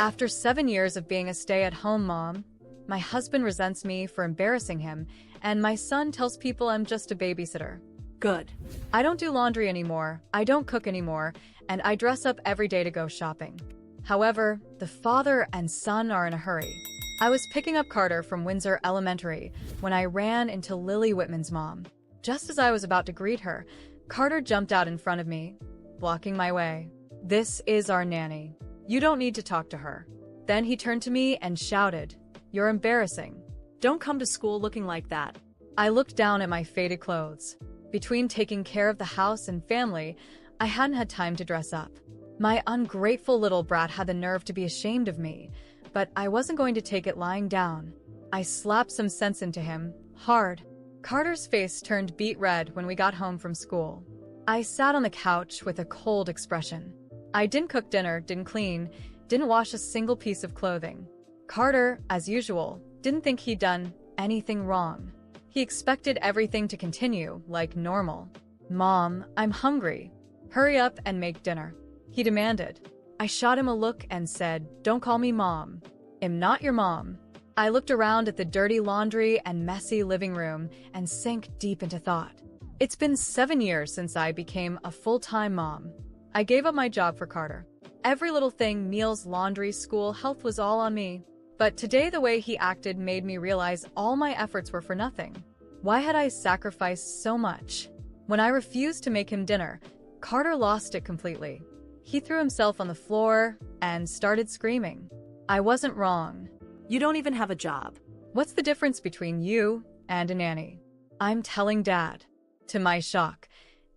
After 7 years of being a stay-at-home mom, my husband resents me for embarrassing him, and my son tells people I'm just a babysitter. Good. I don't do laundry anymore, I don't cook anymore, and I dress up every day to go shopping. However, the father and son are in a hurry. I was picking up Carter from Windsor Elementary when I ran into Lily Whitman's mom. Just as I was about to greet her, Carter jumped out in front of me, blocking my way. "This is our nanny. You don't need to talk to her." Then he turned to me and shouted, "You're embarrassing. Don't come to school looking like that." I looked down at my faded clothes. Between taking care of the house and family, I hadn't had time to dress up. My ungrateful little brat had the nerve to be ashamed of me, but I wasn't going to take it lying down. I slapped some sense into him, hard. Carter's face turned beet red when we got home from school. I sat on the couch with a cold expression. I didn't cook dinner, didn't clean, didn't wash a single piece of clothing. Carter, as usual, didn't think he'd done anything wrong. He expected everything to continue like normal. "Mom, I'm hungry. Hurry up and make dinner," he demanded. I shot him a look and said, "Don't call me Mom. I'm not your mom." I looked around at the dirty laundry and messy living room and sank deep into thought. It's been 7 years since I became a full-time mom. I gave up my job for Carter. Every little thing, meals, laundry, school, health, was all on me. But today the way he acted made me realize all my efforts were for nothing. Why had I sacrificed so much? When I refused to make him dinner, Carter lost it completely. He threw himself on the floor and started screaming. I wasn't wrong. You don't even have a job. What's the difference between you and a nanny? I'm telling Dad. To my shock,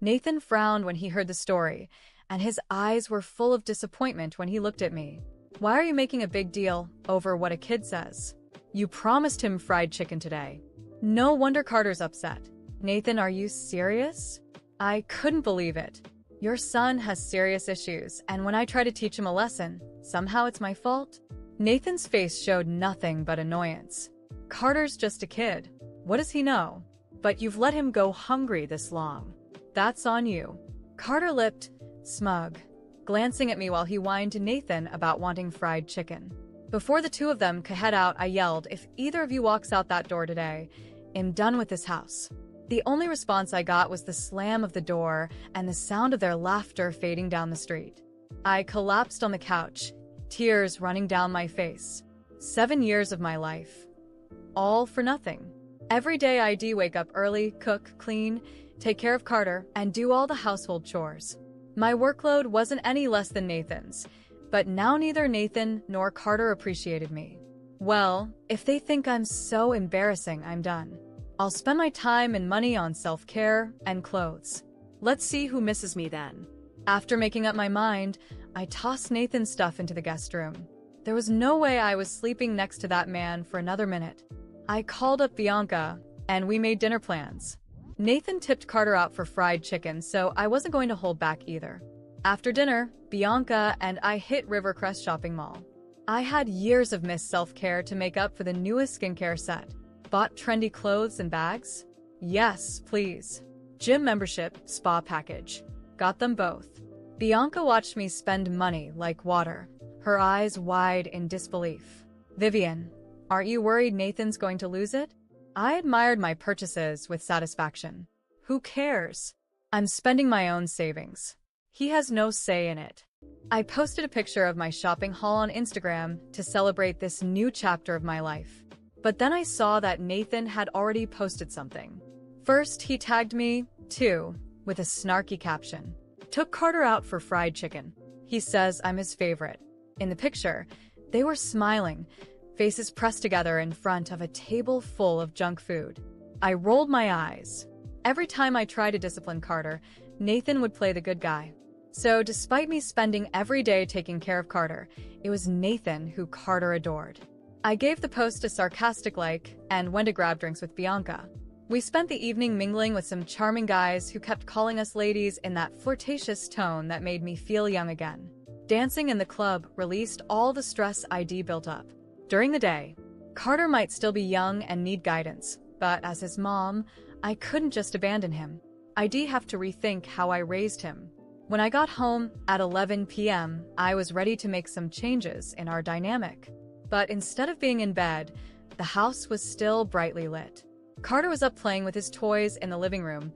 Nathan frowned when he heard the story, and his eyes were full of disappointment when he looked at me. "Why are you making a big deal over what a kid says? You promised him fried chicken today." No wonder Carter's upset. "Nathan, are you serious?" I couldn't believe it. "Your son has serious issues, and when I try to teach him a lesson, somehow it's my fault?" Nathan's face showed nothing but annoyance. "Carter's just a kid. What does he know? But you've let him go hungry this long. That's on you." Carter lipped, smug, glancing at me while he whined to Nathan about wanting fried chicken. Before the two of them could head out, I yelled, "If either of you walks out that door today, I'm done with this house." The only response I got was the slam of the door and the sound of their laughter fading down the street. I collapsed on the couch, tears running down my face. 7 years of my life. All for nothing. Every day I'd wake up early, cook, clean, take care of Carter, and do all the household chores. My workload wasn't any less than Nathan's, but now neither Nathan nor Carter appreciated me. Well, if they think I'm so embarrassing, I'm done. I'll spend my time and money on self-care and clothes. Let's see who misses me then. After making up my mind, I tossed Nathan's stuff into the guest room. There was no way I was sleeping next to that man for another minute. I called up Bianca, and we made dinner plans. Nathan tipped Carter out for fried chicken, so I wasn't going to hold back either. After dinner, Bianca and I hit Rivercrest Shopping Mall. I had years of missed self-care to make up for the newest skincare set. Bought trendy clothes and bags? Yes, please. Gym membership, spa package. Got them both. Bianca watched me spend money like water, her eyes wide in disbelief. "Vivian, aren't you worried Nathan's going to lose it?" I admired my purchases with satisfaction. Who cares? I'm spending my own savings. He has no say in it. I posted a picture of my shopping haul on Instagram to celebrate this new chapter of my life. But then I saw that Nathan had already posted something. First, he tagged me, too, with a snarky caption. "Took Carter out for fried chicken. He says I'm his favorite." In the picture, they were smiling, faces pressed together in front of a table full of junk food. I rolled my eyes. Every time I tried to discipline Carter, Nathan would play the good guy. So despite me spending every day taking care of Carter, it was Nathan who Carter adored. I gave the post a sarcastic like and went to grab drinks with Bianca. We spent the evening mingling with some charming guys who kept calling us ladies in that flirtatious tone that made me feel young again. Dancing in the club released all the stress I'd built up. During the day, Carter might still be young and need guidance, but as his mom, I couldn't just abandon him. I'd have to rethink how I raised him. When I got home at 11 p.m., I was ready to make some changes in our dynamic. But instead of being in bed, the house was still brightly lit. Carter was up playing with his toys in the living room,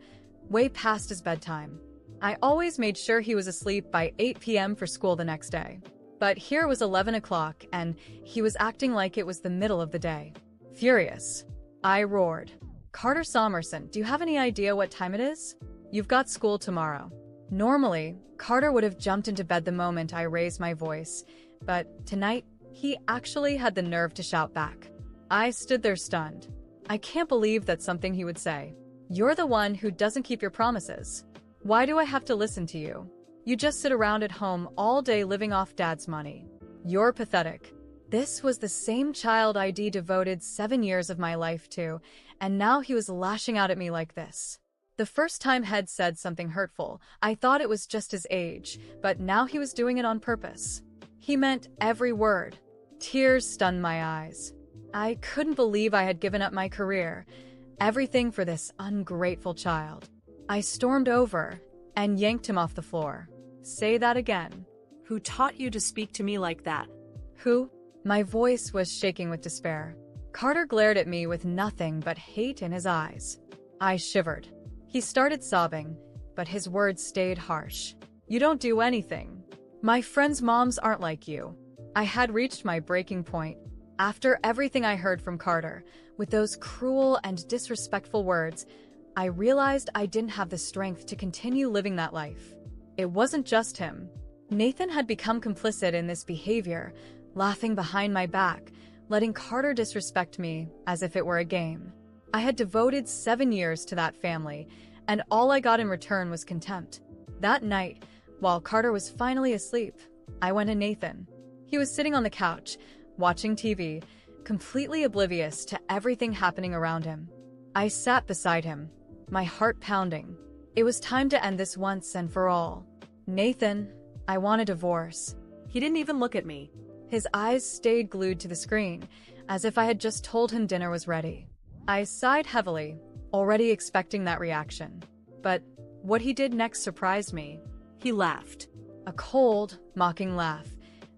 way past his bedtime. I always made sure he was asleep by 8 p.m. for school the next day. But here was 11 o'clock, and he was acting like it was the middle of the day. Furious, I roared, "Carter Somerson, do you have any idea what time it is? You've got school tomorrow." Normally, Carter would have jumped into bed the moment I raised my voice, but tonight, he actually had the nerve to shout back. I stood there stunned. I can't believe that's something he would say. "You're the one who doesn't keep your promises. Why do I have to listen to you? You just sit around at home all day living off Dad's money. You're pathetic." This was the same child I'd devoted 7 years of my life to, and now he was lashing out at me like this. The first time Head said something hurtful, I thought it was just his age, but now he was doing it on purpose. He meant every word. Tears stunned my eyes. I couldn't believe I had given up my career, everything for this ungrateful child. I stormed over and yanked him off the floor. "Say that again." Who taught you to speak to me like that? "Who?" My voice was shaking with despair. Carter glared at me with nothing but hate in his eyes. I shivered. He started sobbing, but his words stayed harsh. "You don't do anything. My friends' moms aren't like you." I had reached my breaking point. After everything I heard from Carter, with those cruel and disrespectful words, I realized I didn't have the strength to continue living that life. It wasn't just him. Nathan had become complicit in this behavior, laughing behind my back, letting Carter disrespect me as if it were a game. I had devoted 7 years to that family, and all I got in return was contempt. That night, while Carter was finally asleep, I went to Nathan. He was sitting on the couch, watching TV, completely oblivious to everything happening around him. I sat beside him, my heart pounding. It was time to end this once and for all. "Nathan, I want a divorce." He didn't even look at me. His eyes stayed glued to the screen, as if I had just told him dinner was ready. I sighed heavily, already expecting that reaction. But what he did next surprised me. He laughed. A cold, mocking laugh,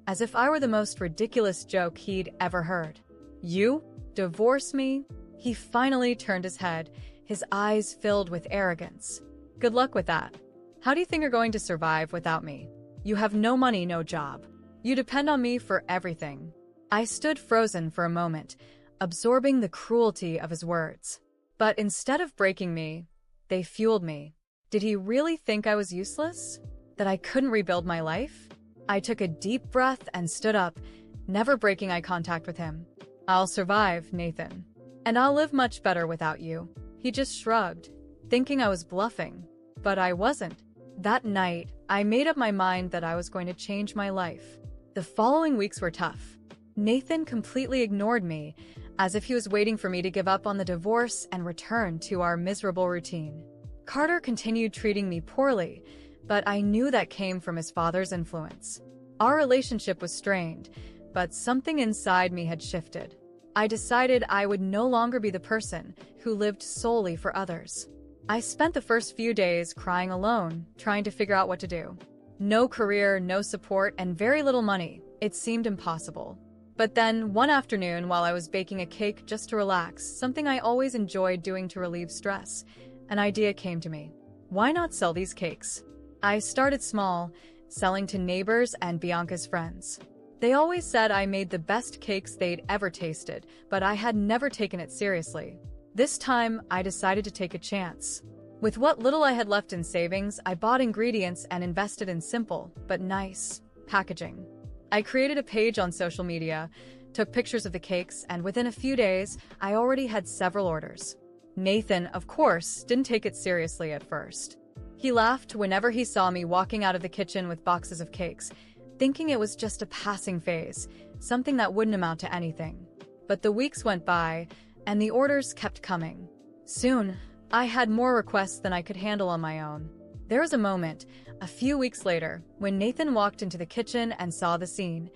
as if I were the most ridiculous joke he'd ever heard. "You? Divorce me?" He finally turned his head, his eyes filled with arrogance. "Good luck with that. How do you think you're going to survive without me? You have no money, no job. You depend on me for everything." I stood frozen for a moment, absorbing the cruelty of his words. But instead of breaking me, they fueled me. Did he really think I was useless? That I couldn't rebuild my life? I took a deep breath and stood up, never breaking eye contact with him. "I'll survive, Nathan. And I'll live much better without you." He just shrugged, thinking I was bluffing. But I wasn't. That night, I made up my mind that I was going to change my life. The following weeks were tough. Nathan completely ignored me, as if he was waiting for me to give up on the divorce and return to our miserable routine. Carter continued treating me poorly, but I knew that came from his father's influence. Our relationship was strained, but something inside me had shifted. I decided I would no longer be the person who lived solely for others. I spent the first few days crying alone, trying to figure out what to do. No career, no support, and very little money. It seemed impossible. But then, one afternoon, while I was baking a cake just to relax, something I always enjoyed doing to relieve stress, an idea came to me. Why not sell these cakes? I started small, selling to neighbors and Bianca's friends. They always said I made the best cakes they'd ever tasted, but I had never taken it seriously. This time, I decided to take a chance. With what little I had left in savings, I bought ingredients and invested in simple, but nice, packaging. I created a page on social media, took pictures of the cakes, and within a few days, I already had several orders. Nathan, of course, didn't take it seriously at first. He laughed whenever he saw me walking out of the kitchen with boxes of cakes, thinking it was just a passing phase, something that wouldn't amount to anything. But the weeks went by, and the orders kept coming. Soon, I had more requests than I could handle on my own. There was a moment, a few weeks later, when Nathan walked into the kitchen and saw the scene.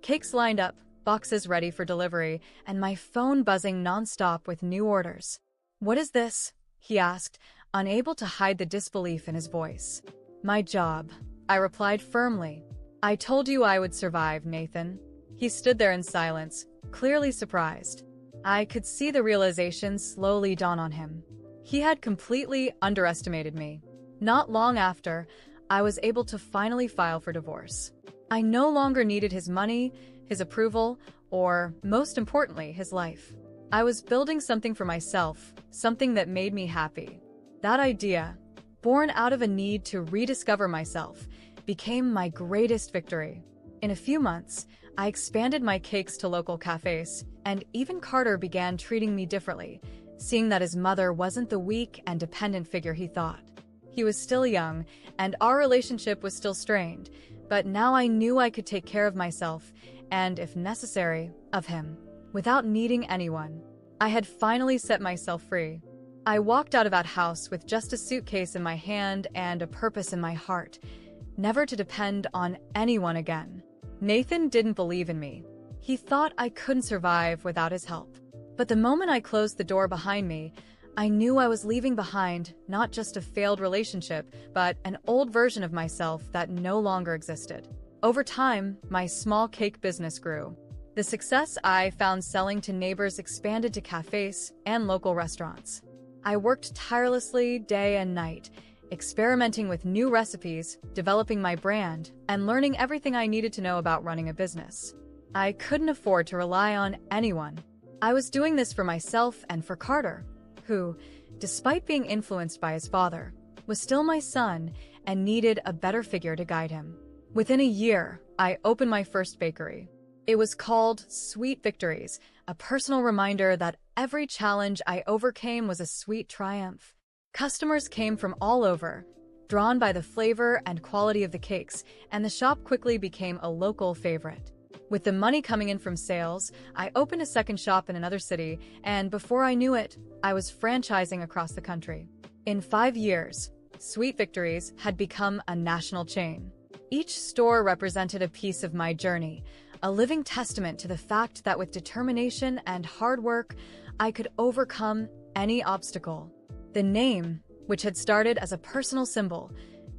Cakes lined up, boxes ready for delivery, and my phone buzzing nonstop with new orders. "What is this?" he asked, unable to hide the disbelief in his voice. My job, I replied firmly. I told you I would survive, Nathan. He stood there in silence, clearly surprised. I could see the realization slowly dawn on him. He had completely underestimated me. Not long after, I was able to finally file for divorce. I no longer needed his money, his approval, or, most importantly, his life. I was building something for myself, something that made me happy. That idea, born out of a need to rediscover myself, became my greatest victory. In a few months, I expanded my cakes to local cafes, and even Carter began treating me differently, seeing that his mother wasn't the weak and dependent figure he thought. He was still young, and our relationship was still strained, but now I knew I could take care of myself, and, if necessary, of him, without needing anyone. I had finally set myself free. I walked out of that house with just a suitcase in my hand and a purpose in my heart, never to depend on anyone again. Nathan didn't believe in me. He thought I couldn't survive without his help. But the moment I closed the door behind me, I knew I was leaving behind not just a failed relationship, but an old version of myself that no longer existed. Over time, my small cake business grew. The success I found selling to neighbors expanded to cafes and local restaurants. I worked tirelessly day and night, experimenting with new recipes, developing my brand, and learning everything I needed to know about running a business. I couldn't afford to rely on anyone. I was doing this for myself and for Carter, who, despite being influenced by his father, was still my son and needed a better figure to guide him. Within a year, I opened my first bakery. It was called Sweet Victories, a personal reminder that every challenge I overcame was a sweet triumph. Customers came from all over, drawn by the flavor and quality of the cakes, and the shop quickly became a local favorite. With the money coming in from sales, I opened a second shop in another city, and before I knew it, I was franchising across the country. In 5 years, Sweet Victories had become a national chain. Each store represented a piece of my journey, a living testament to the fact that with determination and hard work, I could overcome any obstacle. The name, which had started as a personal symbol,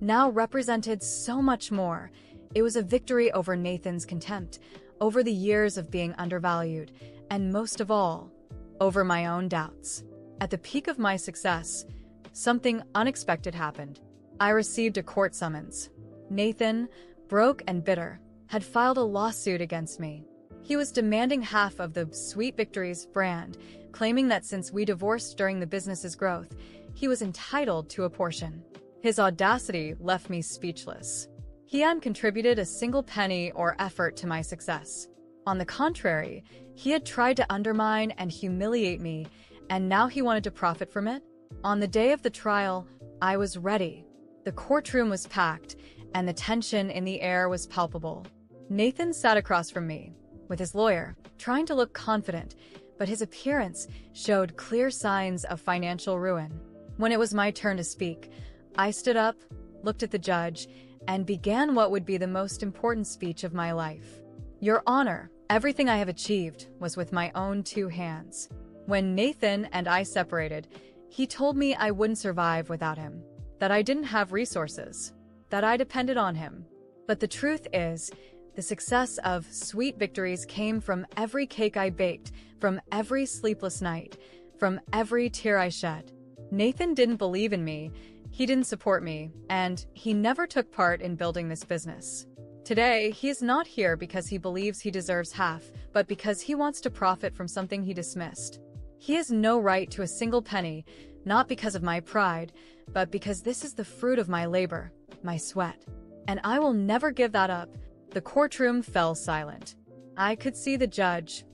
now represented so much more. It was a victory over Nathan's contempt, over the years of being undervalued, and most of all, over my own doubts. At the peak of my success, something unexpected happened. I received a court summons. Nathan, broke and bitter, had filed a lawsuit against me. He was demanding half of the Sweet Victories brand, claiming that since we divorced during the business's growth, he was entitled to a portion. His audacity left me speechless. He hadn't contributed a single penny or effort to my success. On the contrary, he had tried to undermine and humiliate me, and now he wanted to profit from it? On the day of the trial, I was ready. The courtroom was packed, and the tension in the air was palpable. Nathan sat across from me, with his lawyer, trying to look confident, but his appearance showed clear signs of financial ruin. When it was my turn to speak, I stood up, looked at the judge, and began what would be the most important speech of my life. Your Honor, everything I have achieved was with my own 2 hands. When Nathan and I separated, he told me I wouldn't survive without him, that I didn't have resources, that I depended on him. But the truth is, the success of Sweet Victories came from every cake I baked, from every sleepless night, from every tear I shed. Nathan didn't believe in me, he didn't support me, and he never took part in building this business. Today, he is not here because he believes he deserves half, but because he wants to profit from something he dismissed. He has no right to a single penny, not because of my pride, but because this is the fruit of my labor, my sweat. And I will never give that up. The courtroom fell silent. I could see the judge,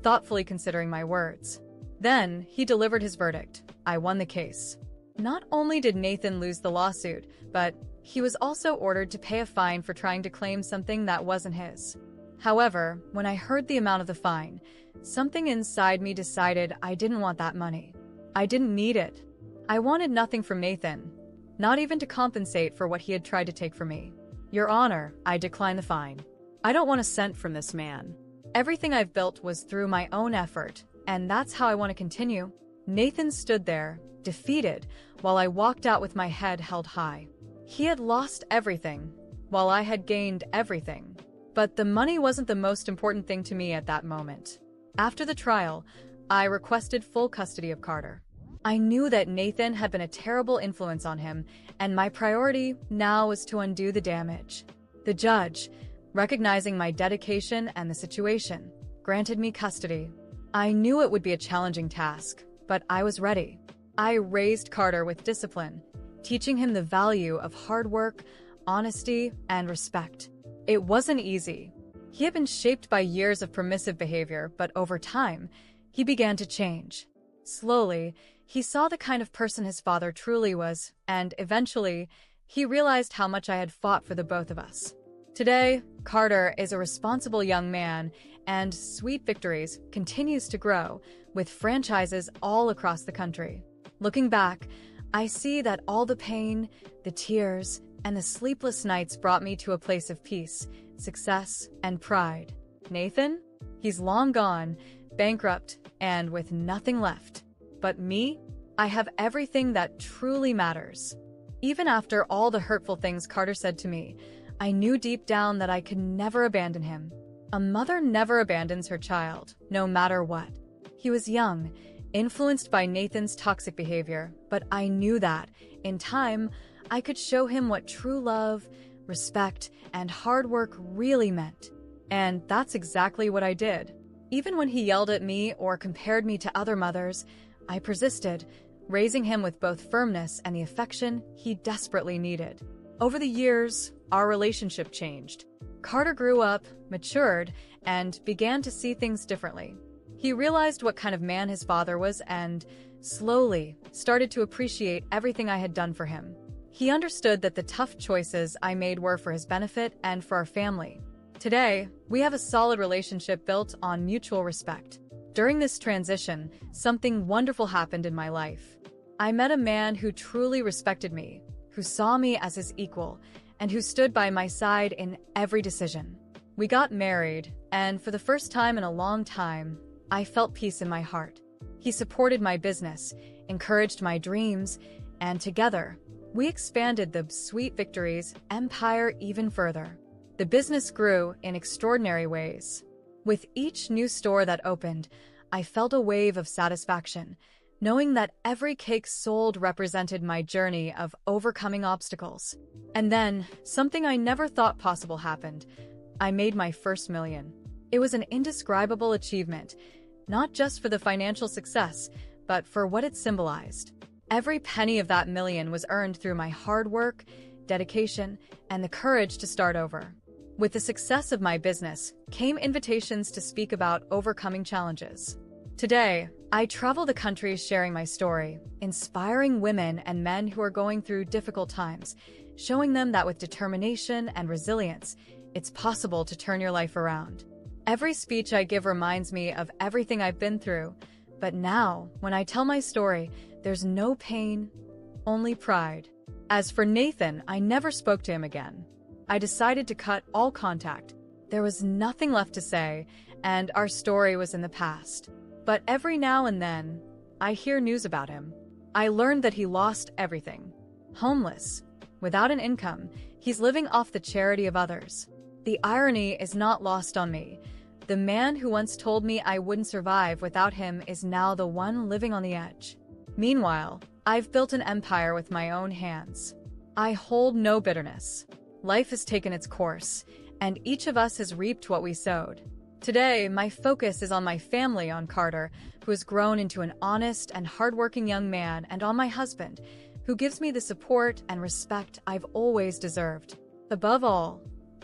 thoughtfully considering my words. Then, he delivered his verdict. I won the case. Not only did Nathan lose the lawsuit, but he was also ordered to pay a fine for trying to claim something that wasn't his. However, when I heard the amount of the fine, something inside me decided I didn't want that money. I didn't need it. I wanted nothing from Nathan, not even to compensate for what he had tried to take from me. Your Honor, I decline the fine. I don't want a cent from this man. Everything I've built was through my own effort, and that's how I want to continue. Nathan stood there, defeated, while I walked out with my head held high. He had lost everything, while I had gained everything. But the money wasn't the most important thing to me at that moment. After the trial, I requested full custody of Carter. I knew that Nathan had been a terrible influence on him, and my priority now was to undo the damage. The judge, recognizing my dedication and the situation, granted me custody. I knew it would be a challenging task, but I was ready. I raised Carter with discipline, teaching him the value of hard work, honesty, and respect. It wasn't easy. He had been shaped by years of permissive behavior, but over time, he began to change. Slowly, he saw the kind of person his father truly was, and eventually, he realized how much I had fought for the both of us. Today, Carter is a responsible young man, and Sweet Victories continues to grow, with franchises all across the country. Looking back, I see that all the pain, the tears, and the sleepless nights brought me to a place of peace, success, and pride. Nathan? He's long gone, bankrupt, and with nothing left. But me? I have everything that truly matters. Even after all the hurtful things Carter said to me, I knew deep down that I could never abandon him. A mother never abandons her child, no matter what. He was young, influenced by Nathan's toxic behavior, but I knew that, in time, I could show him what true love, respect, and hard work really meant. And that's exactly what I did. Even when he yelled at me or compared me to other mothers, I persisted, raising him with both firmness and the affection he desperately needed. Over the years, our relationship changed. Carter grew up, matured, and began to see things differently. He realized what kind of man his father was and, slowly, started to appreciate everything I had done for him. He understood that the tough choices I made were for his benefit and for our family. Today, we have a solid relationship built on mutual respect. During this transition, something wonderful happened in my life. I met a man who truly respected me, who saw me as his equal, and who stood by my side in every decision. We got married, and for the first time in a long time, I felt peace in my heart. He supported my business, encouraged my dreams, and together, we expanded the Sweet Victories empire even further. The business grew in extraordinary ways. With each new store that opened, I felt a wave of satisfaction, knowing that every cake sold represented my journey of overcoming obstacles. And then, something I never thought possible happened. I made my first $1 million. It was an indescribable achievement, not just for the financial success, but for what it symbolized. Every penny of that $1 million was earned through my hard work, dedication, and the courage to start over. With the success of my business came invitations to speak about overcoming challenges. Today, I travel the country sharing my story, inspiring women and men who are going through difficult times, showing them that with determination and resilience, it's possible to turn your life around. Every speech I give reminds me of everything I've been through, but now, when I tell my story, there's no pain, only pride. As for Nathan, I never spoke to him again. I decided to cut all contact. There was nothing left to say, and our story was in the past. But every now and then, I hear news about him. I learned that he lost everything. Homeless, without an income, he's living off the charity of others. The irony is not lost on me. The man who once told me I wouldn't survive without him is now the one living on the edge. Meanwhile, I've built an empire with my own hands. I hold no bitterness. Life has taken its course, and each of us has reaped what we sowed. Today, my focus is on my family, on Carter, who has grown into an honest and hardworking young man, and on my husband, who gives me the support and respect I've always deserved. Above all,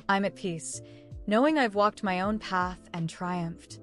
I'm at peace, knowing I've walked my own path and triumphed.